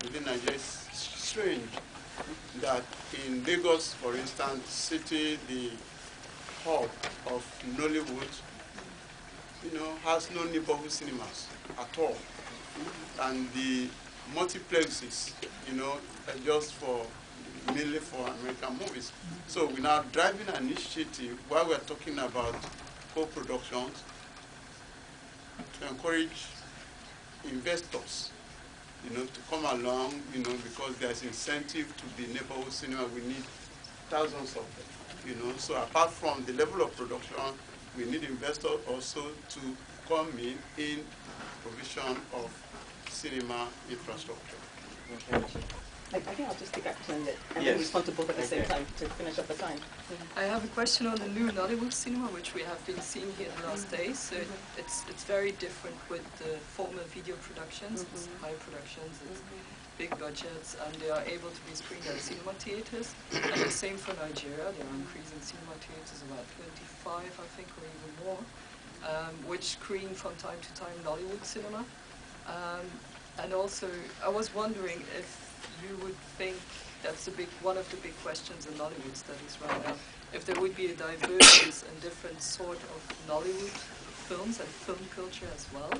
Within Nigeria, it's strange that in Lagos, for instance, city, the hub of Nollywood, has no neighborhood cinemas at all. And the multiplexes, are just mainly for American movies. So we're now driving an initiative while we're talking about co-productions to encourage investors, to come along, because there's incentive to the neighborhood cinema. We need thousands of them, So apart from the level of production, we need investors also to come in provision of cinema infrastructure. I think I'll just take action and then respond to both at the same time to finish up the time. I have a question on the new Nollywood cinema, which we have been seeing here the last days. So it's very different with the former video productions. It's high productions, it's big budgets, and they are able to be screened at cinema theaters. And the same for Nigeria. They are increasing cinema theaters about 25, I think, or even more, which screen from time to time Nollywood cinema. And also, I was wondering if you would think that's one of the big questions in Nollywood studies right now, if there would be a divergence in different sort of Nollywood films and film culture as well,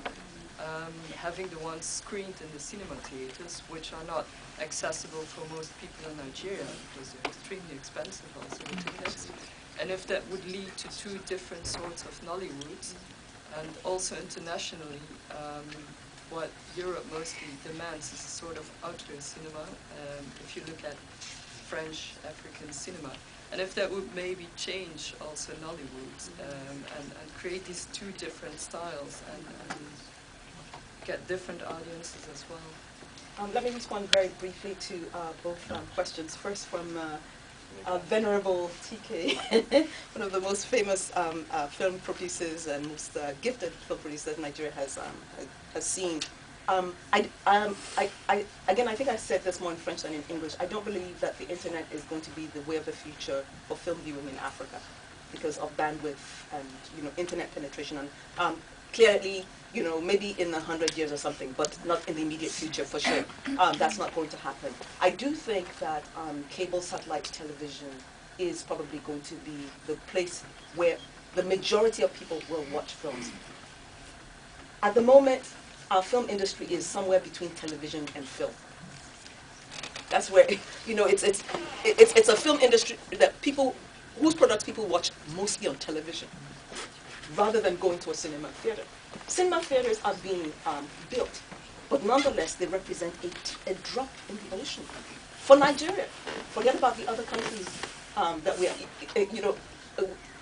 having the ones screened in the cinema theaters, which are not accessible for most people in Nigeria because they're extremely expensive also, the tickets. And if that would lead to two different sorts of Nollywoods, and also internationally, what Europe mostly demands is a sort of outdoor cinema, if you look at French, African cinema. And if that would maybe change also Nollywood and create these two different styles and get different audiences as well. Let me respond very briefly to both questions. First from Venerable TK, one of the most famous film producers and most gifted film producers Nigeria has seen. Again, I think I said this more in French than in English. I don't believe that the internet is going to be the way of the future for film viewing in Africa because of bandwidth and internet penetration. And clearly, maybe in 100 years or something, but not in the immediate future for sure. That's not going to happen. I do think that cable satellite television is probably going to be the place where the majority of people will watch films. At the moment, our film industry is somewhere between television and film. That's where, it's a film industry that whose products people watch mostly on television, rather than going to a cinema theater. Cinema theaters are being built, but nonetheless they represent a drop in the ocean. For Nigeria, forget about the other countries that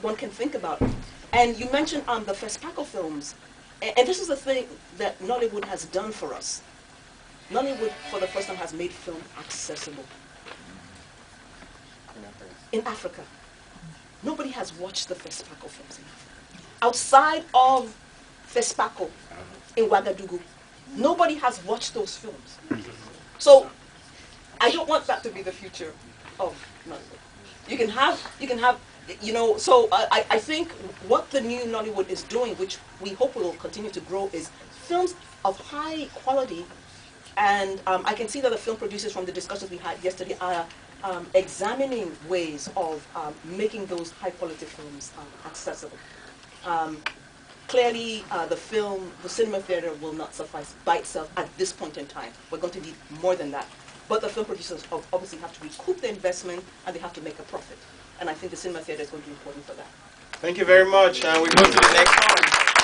one can think about. And you mentioned the Fespaco films, and this is the thing that Nollywood has done for us. Nollywood, for the first time, has made film accessible. In Africa. Nobody has watched the Fespaco films in Africa. Outside of Fespaco in Ouagadougou, nobody has watched those films. So I don't want that to be the future of Nollywood. You can have, so I think what the new Nollywood is doing, which we hope will continue to grow, is films of high quality. And I can see that the film producers from the discussions we had yesterday are examining ways of making those high quality films accessible. Clearly, the cinema theater will not suffice by itself at this point in time. We're going to need more than that. But the film producers obviously have to recoup the investment and they have to make a profit. And I think the cinema theater is going to be important for that. Thank you very much. And we go to the next one.